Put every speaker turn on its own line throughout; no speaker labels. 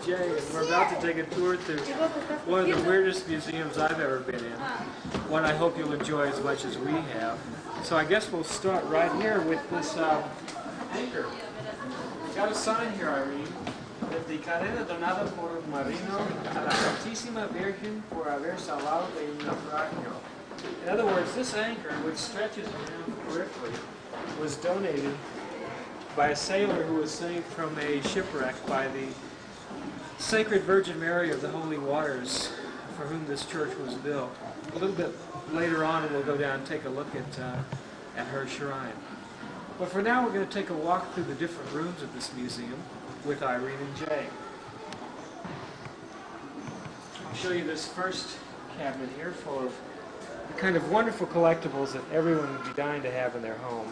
Jay, and we're about to take a tour through one of the weirdest museums I've ever been in. One I hope you'll enjoy as much as we have. So I guess we'll start right here with this anchor. Got a sign here, Irene, that the cadena donada por Marino a la Santísima Virgen por haber salvado de un naufragio. In other words, this anchor, which stretches around peripherally, was donated by a sailor who was saved from a shipwreck by the Sacred Virgin Mary of the Holy Waters, for whom this church was built. A little bit later on, we'll go down and take a look at her shrine. But for now, we're going to take a walk through the different rooms of this museum with Irene and Jay. I'll show you this first cabinet here full of the kind of wonderful collectibles that everyone would be dying to have in their home.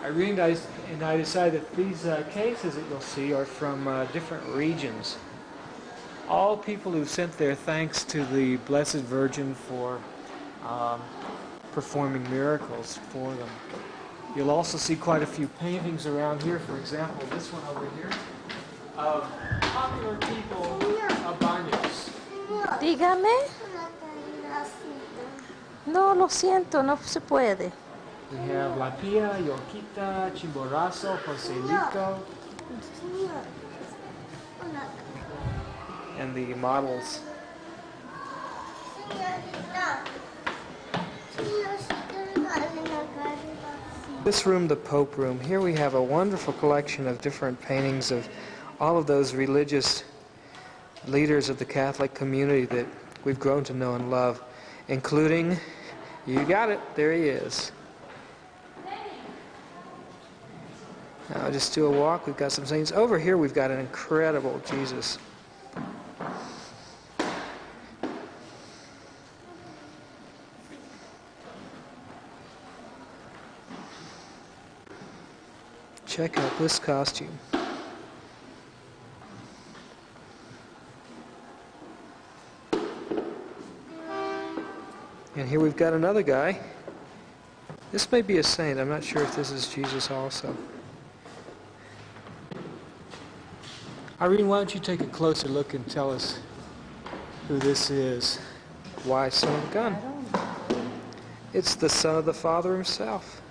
Irene and I decided that these cases that you'll see are from different regions. All people who sent their thanks to the Blessed Virgin for performing miracles for them. You'll also see quite a few paintings around here. For example, this one over here of popular people of Baños.
Dígame. No, lo siento, no se puede.
We have La Pia, Yoquita, Chimborazo, Joselito, and the models. This room, the Pope room, here we have a wonderful collection of different paintings of all of those religious leaders of the Catholic community that we've grown to know and love, including, you got it, there he is. Now just do a walk. We've got some things. Over here we've got an incredible Jesus. Check out this costume. And here we've got another guy. This may be a saint. I'm not sure if this is Jesus also. Irene, why don't you take a closer look and tell us who this is? Why Son of God? It's the Son of the Father himself.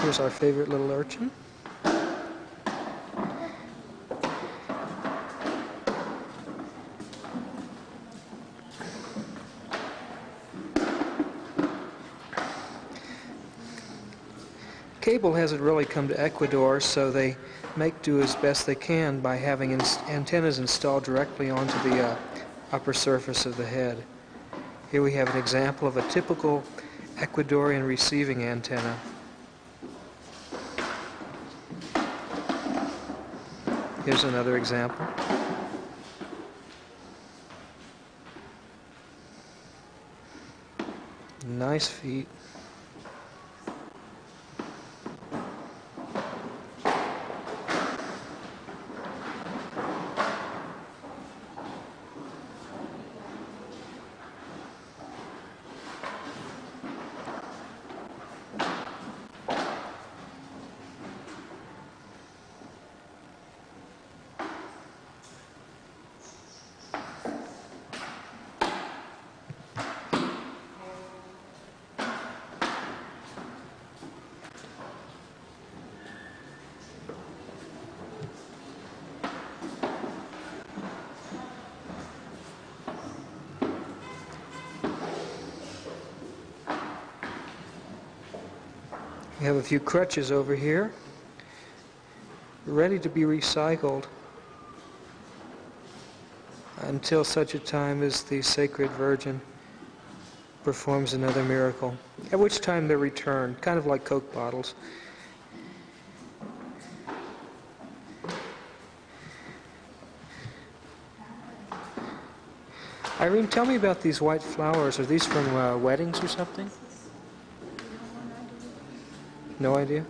Here's our favorite little urchin. Cable hasn't really come to Ecuador, so they make do as best they can by having antennas installed directly onto the upper surface of the head. Here we have an example of a typical Ecuadorian receiving antenna. Here's another example. Nice feet. We have a few crutches over here, ready to be recycled until such a time as the Sacred Virgin performs another miracle, at which time they're returned, kind of like Coke bottles. Irene, tell me about these white flowers. Are these from weddings or something? No idea?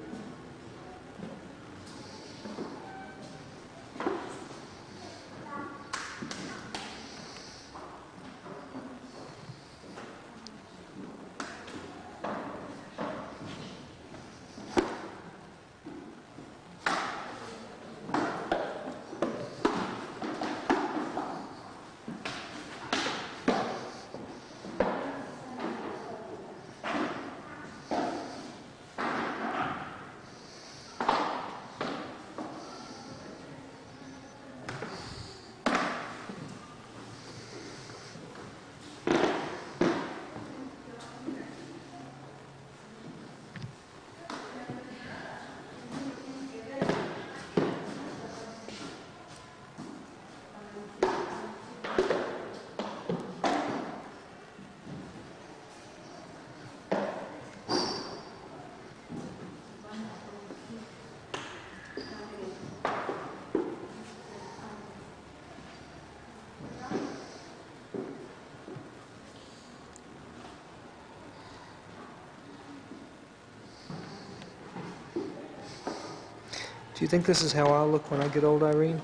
Do you think this is how I'll look when I get old, Irene?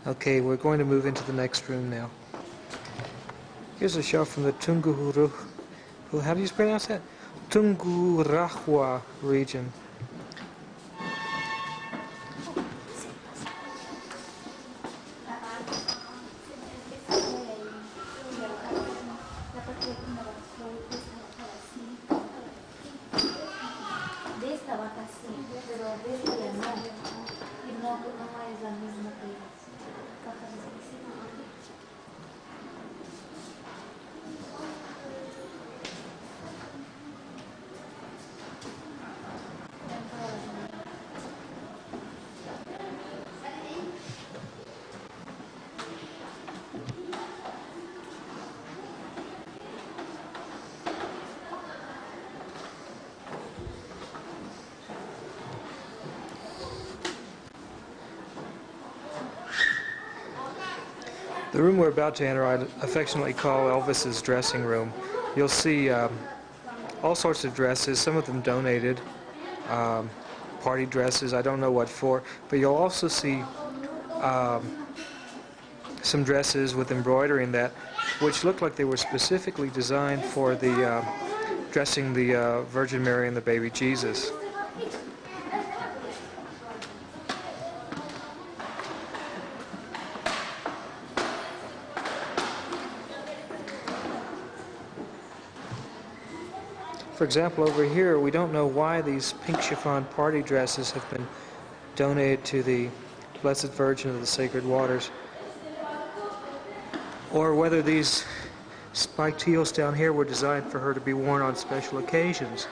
Okay, we're going to move into the next room now. Here's a shelf from the Tungurahua, how do you pronounce that? Tungurahua region. The room we're about to enter, I affectionately call Elvis's dressing room. You'll see all sorts of dresses, some of them donated, party dresses, I don't know what for, but you'll also see some dresses with embroidery in that, which look like they were specifically designed for the dressing the Virgin Mary and the baby Jesus. For example, over here, we don't know why these pink chiffon party dresses have been donated to the Blessed Virgin of the Sacred Waters, or whether these spiked heels down here were designed for her to be worn on special occasions.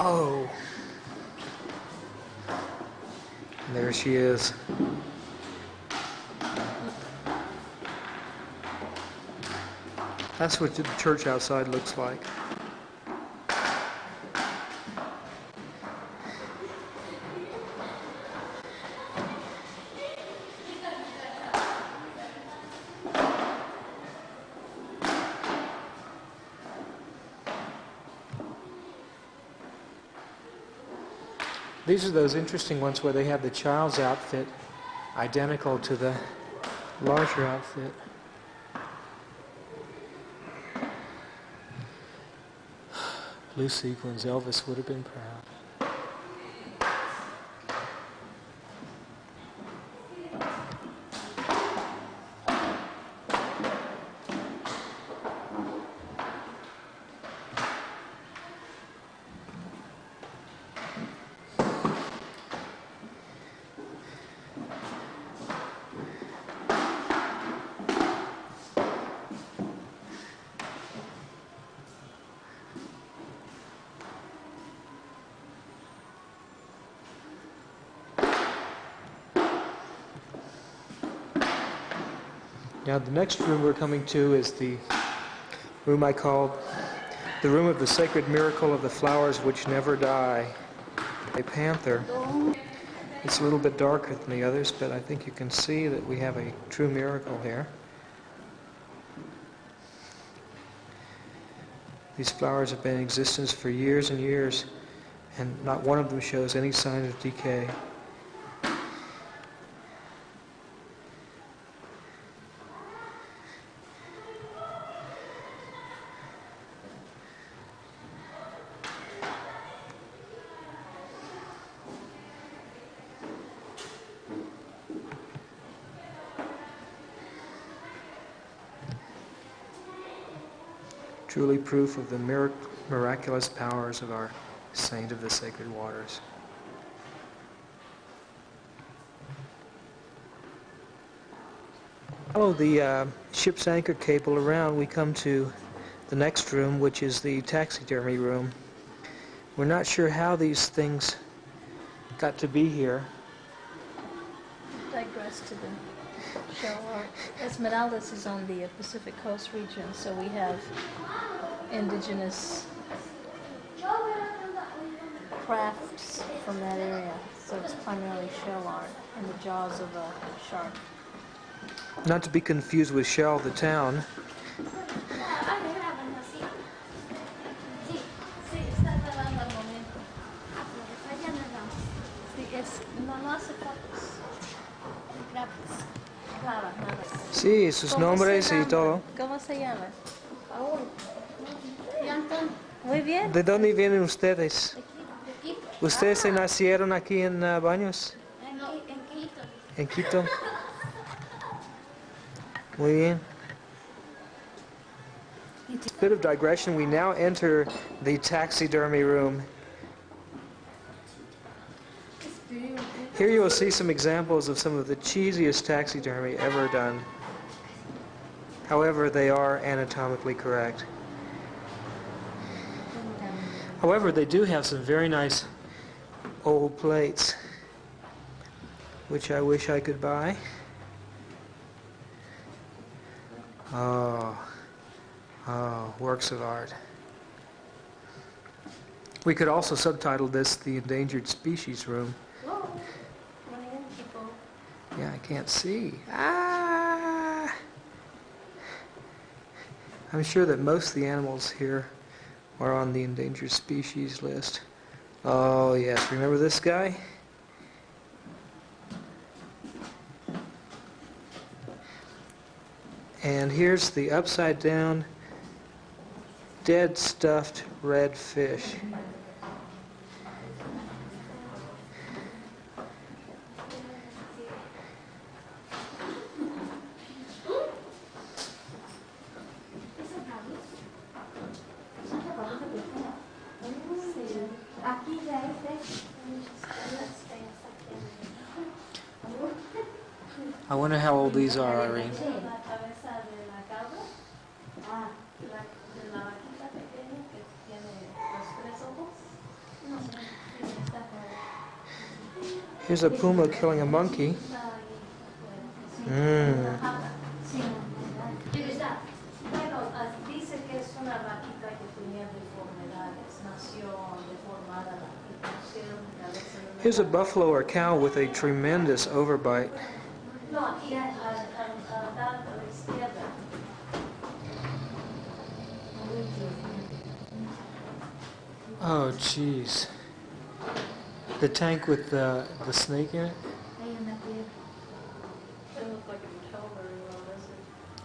Oh, and there she is. That's what the church outside looks like. These are those interesting ones where they have the child's outfit identical to the larger outfit. Blue sequins, Elvis would have been proud. Now the next room we're coming to is the room I called the Room of the Sacred Miracle of the Flowers Which Never Die. A panther. It's a little bit darker than the others, but I think you can see that we have a true miracle here. These flowers have been in existence for years and years, and not one of them shows any sign of decay. Truly proof of the miraculous powers of our Saint of the Sacred Waters. Follow the ship's anchor cable around, we come to the next room, which is the taxidermy room. We're not sure how these things got to be here.
Digress to the show art. Esmeraldas is on the Pacific Coast region, so we have indigenous crafts from that area. So it's primarily shell art and the jaws of a shark.
Not to be confused with Shell, the town. Sí, sus nombres y todo.
¿Cómo se llama? Muy bien.
¿De dónde vienen ustedes? ¿Ustedes se nacieron aquí en Baños? En Quito. Muy bien. Bit of digression, we now enter the taxidermy room. Here you will see some examples of some of the cheesiest taxidermy ever done. However, they are anatomically correct. However, they do have some very nice old plates, which I wish I could buy. Oh, works of art. We could also subtitle this the Endangered Species Room. Yeah, I can't see. Ah! I'm sure that most of the animals here are on the endangered species list. Oh yes, remember this guy? And here's the upside down dead stuffed red fish. I wonder how old these are, Irene. Here's a puma killing a monkey. Here's a buffalo or cow with a tremendous overbite. Oh, jeez. The tank with the snake in it?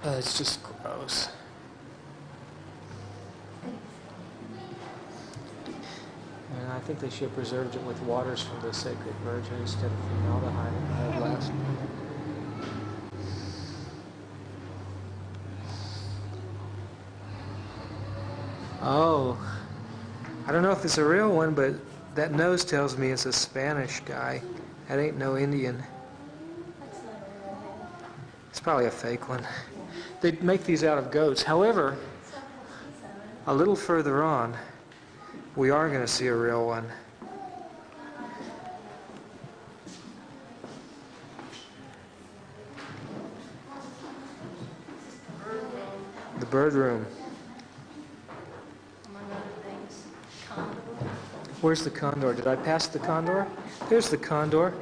It's just gross. I think they should have preserved it with waters from the Sacred Virgin instead of formaldehyde and lead last. Oh, I don't know if it's a real one, but that nose tells me it's a Spanish guy. That ain't no Indian. It's probably a fake one. They make these out of goats. However, a little further on, we are going to see a real one. The bird room.
Among other things, condor.
Where's the condor? Did I pass the condor? There's the condor.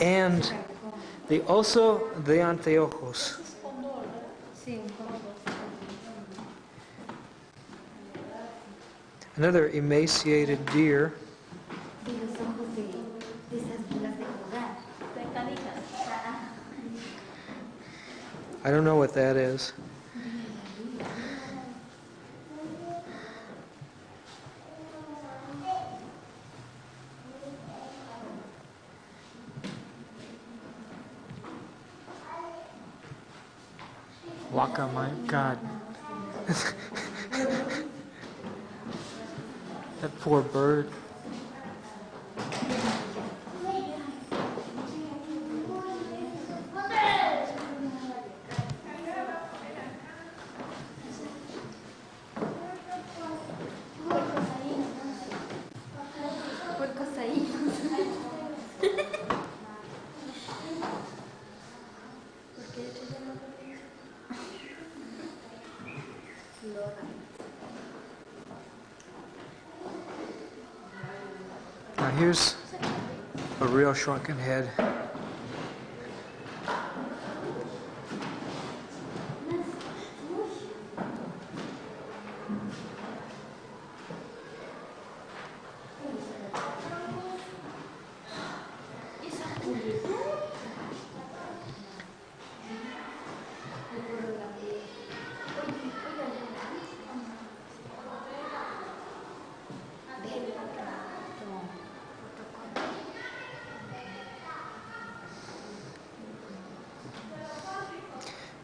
And the oso de anteojos. Another emaciated deer. I don't know what that is. Waka, my God. That poor bird. Now here's a real shrunken head.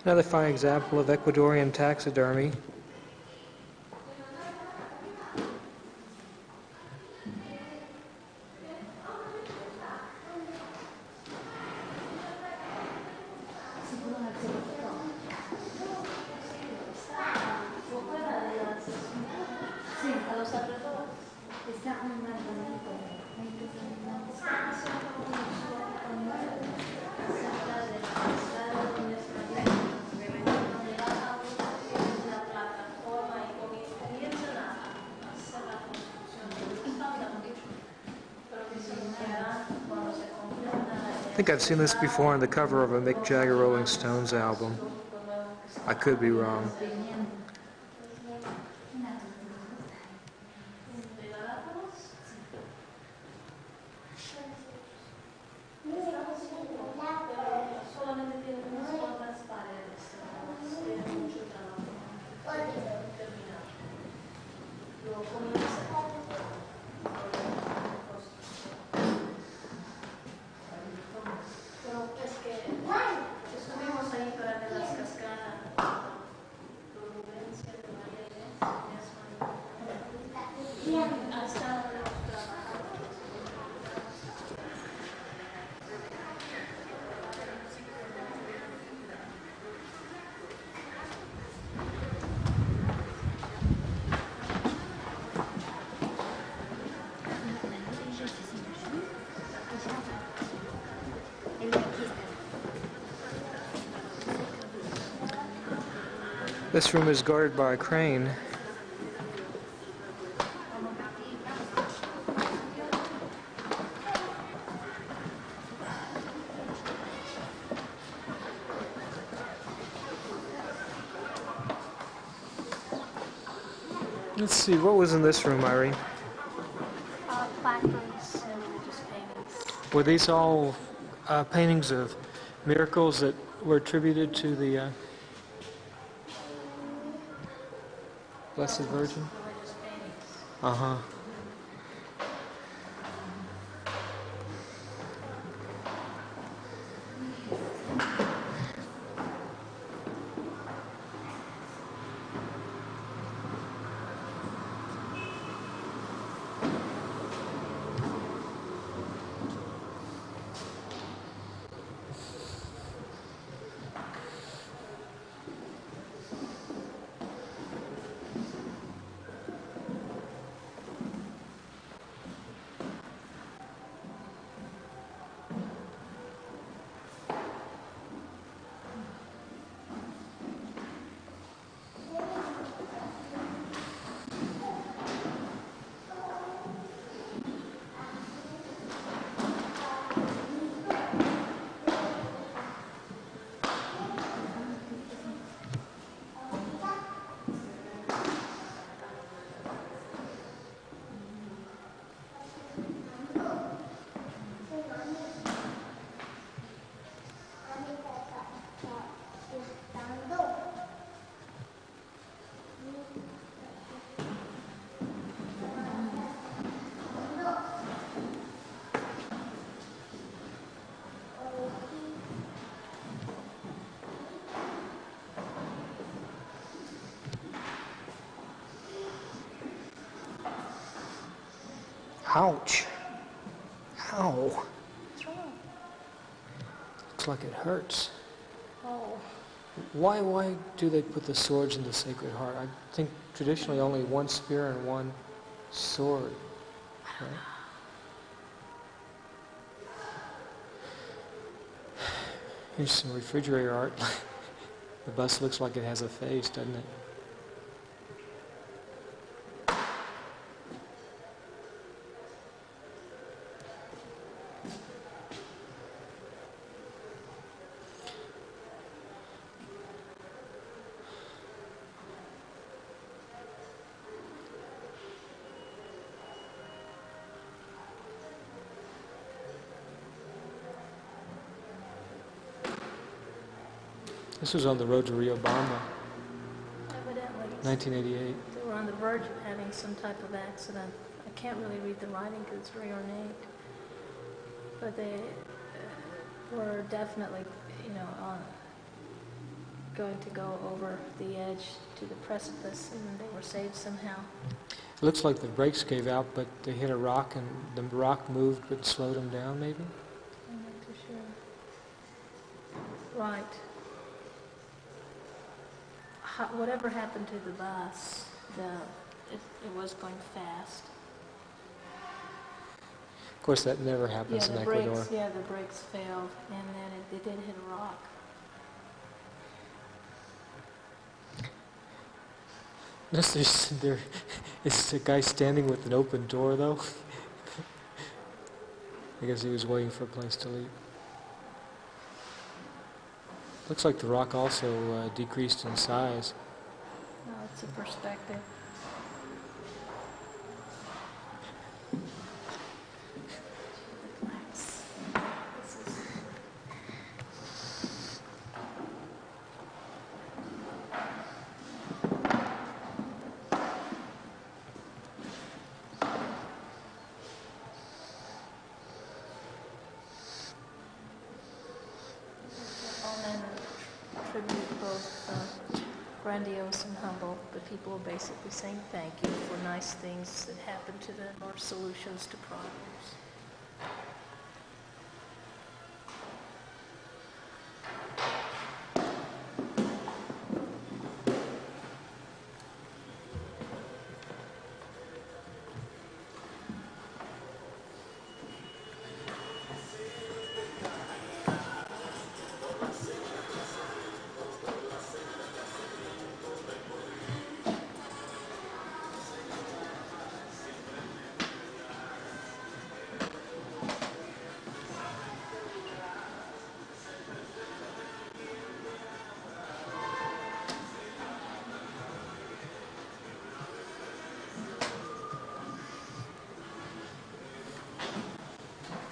Another fine example of Ecuadorian taxidermy. I think I've seen this before on the cover of a Mick Jagger Rolling Stones album. I could be wrong. This room is guarded by a crane. Let's see, what was in this room, Irene?
Placards and religious paintings.
Were these all paintings of miracles that were attributed to the Blessed Virgin?
Religious paintings.
Uh-huh. Ouch. Ow.
What's wrong?
Looks like it hurts.
Oh.
Why do they put the swords in the Sacred Heart? I think traditionally only one spear and one sword. Right? Here's some refrigerator art. The bus looks like it has a face, doesn't it? This was on the road to Riobamba,
Evidently,
1988.
they were on the verge of having some type of accident. I can't really read the writing because it's very ornate. But they were definitely, going to go over the edge to the precipice, and they were saved somehow.
It looks like the brakes gave out, but they hit a rock, and the rock moved but slowed them down, maybe?
I'm not too sure. Right. Whatever happened to the bus, it was going fast.
Of course, that never happens in Ecuador.
The brakes failed, and then it did hit a rock.
Notice there is a guy standing with an open door, though. I guess he was waiting for a place to leave. Looks like the rock also decreased in size.
No, it's a perspective. Relax. This is all men tribute, both grandiose and humble, but people are basically saying thank you for nice things that happen to them or solutions to problems.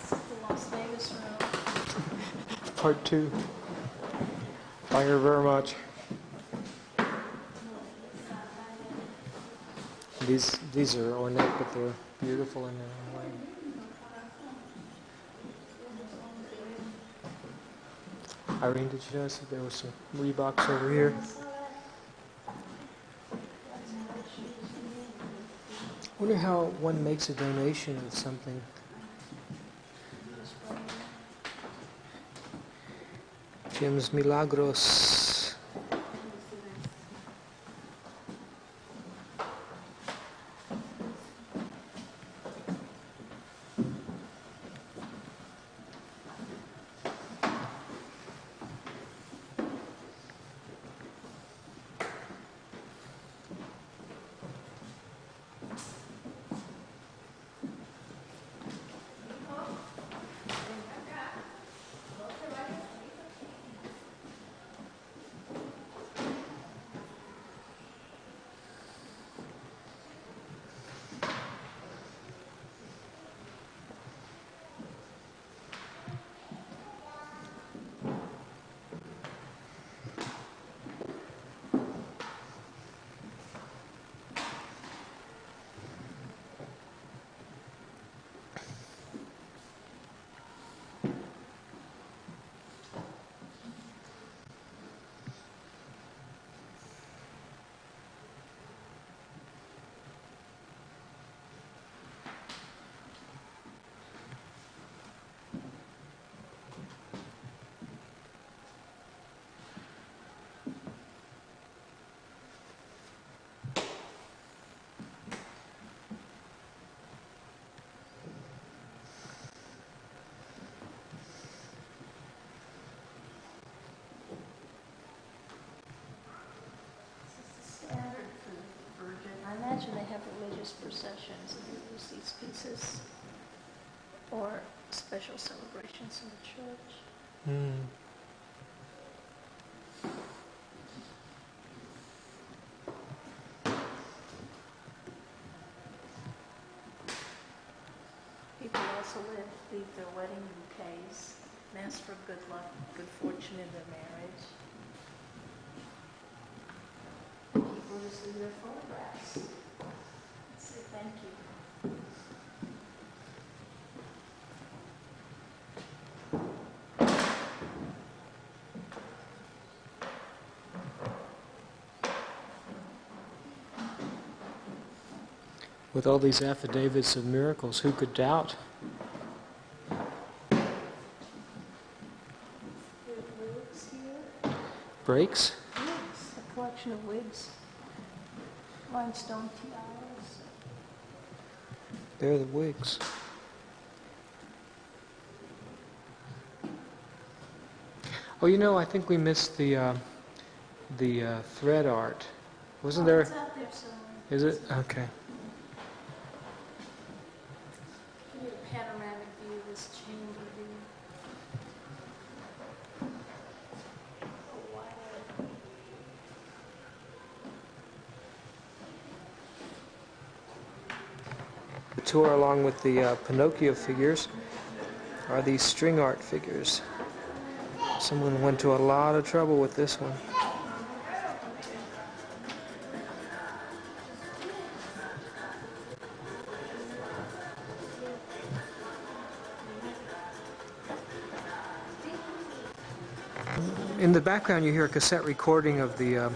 The Las Vegas road.
Part 2. Thank you very much. These are ornate, but they're beautiful in their own way. Irene, did you notice that there was some Reeboks over here? I wonder how one makes a donation of something. Jim's Milagros.
I imagine they have religious processions and they use these pieces, or special celebrations in the church.
Mm.
People also leave their wedding bouquets and ask for good luck, good fortune in their marriage. And people just leave their photographs and say thank you.
With all these affidavits of miracles, who could doubt?
Wigs here.
Breaks?
Wigs, a collection of wigs. Rhinestone tiaras.
There are the wigs. Oh, you know, I think we missed the thread art. Wasn't there?
It's out there somewhere.
Is it? Okay.
Give you a panoramic view of this chamber view. Oh, wow.
The tour along with the Pinocchio figures are these string art figures. Someone went to a lot of trouble with this one. In the background you hear a cassette recording of the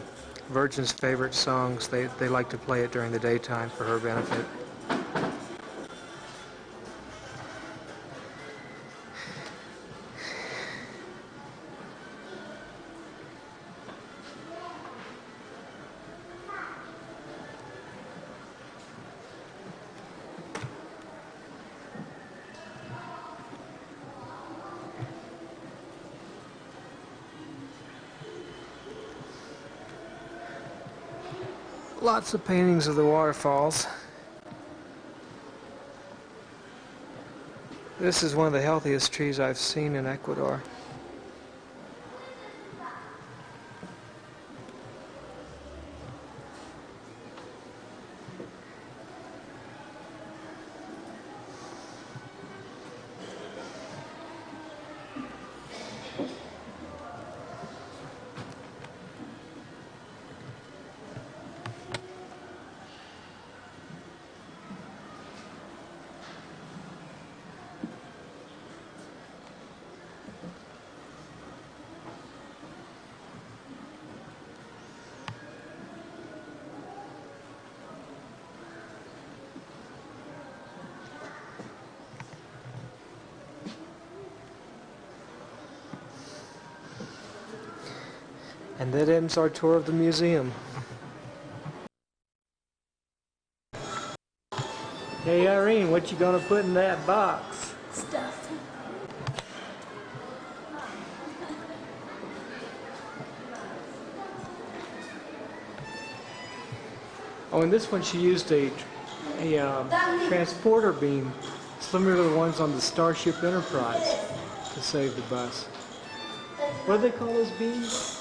Virgin's favorite songs. They like to play it during the daytime for her benefit. Lots of paintings of the waterfalls. This is one of the healthiest trees I've seen in Ecuador. And that ends our tour of the museum. Hey Irene, what you gonna put in that box?
Stuff.
Oh, and this one she used a transporter beam, similar to the ones on the Starship Enterprise, to save the bus. What do they call those beams?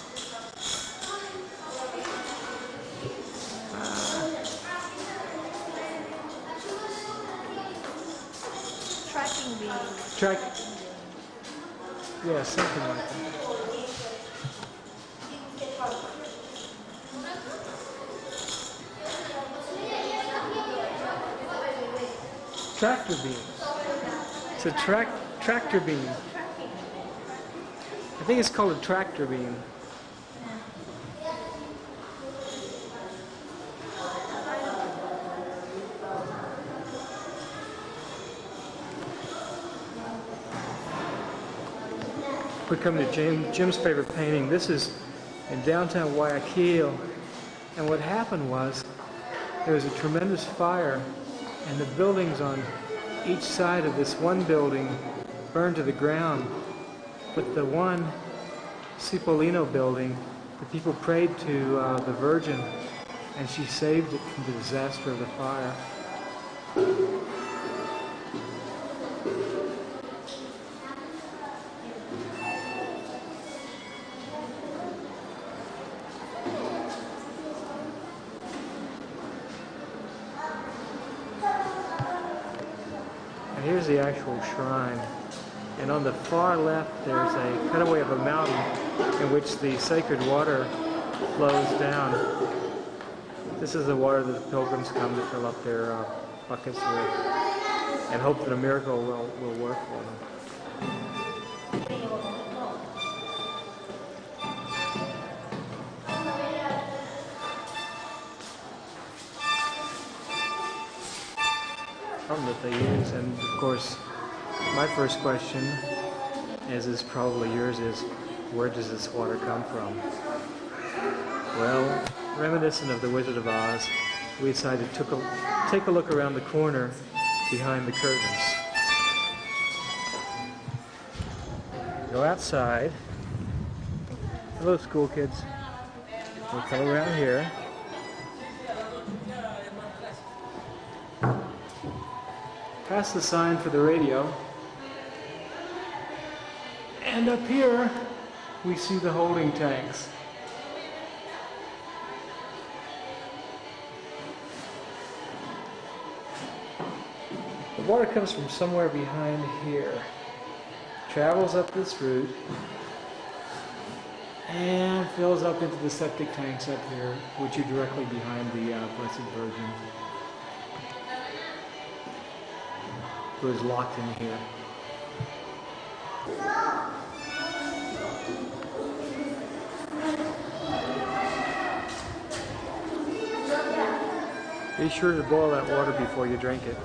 Tracking beam.
Yeah, something like that. Tractor beam. It's a tractor beam. I think it's called a tractor beam. We come to Jim's favorite painting. This is in downtown Guayaquil. And what happened was there was a tremendous fire, and the buildings on each side of this one building burned to the ground. But the one Cipollino building, the people prayed to the Virgin, and she saved it from the disaster of the fire. And here's the actual shrine. And on the far left, there's a cutaway of a mountain in which the sacred water flows down. This is the water that the pilgrims come to fill up their buckets with and hope that a miracle will work for them. Something that they use, and of course, my first question, as is probably yours, is where does this water come from? Well, reminiscent of the Wizard of Oz, we decided to take a look around the corner behind the curtains. Go outside. Hello, school kids. We'll come around here. Past the sign for the radio. And up here, we see the holding tanks. The water comes from somewhere behind here, travels up this route, and fills up into the septic tanks up here, which are directly behind the Blessed Virgin, who is locked in here. Be sure to boil that water before you drink it.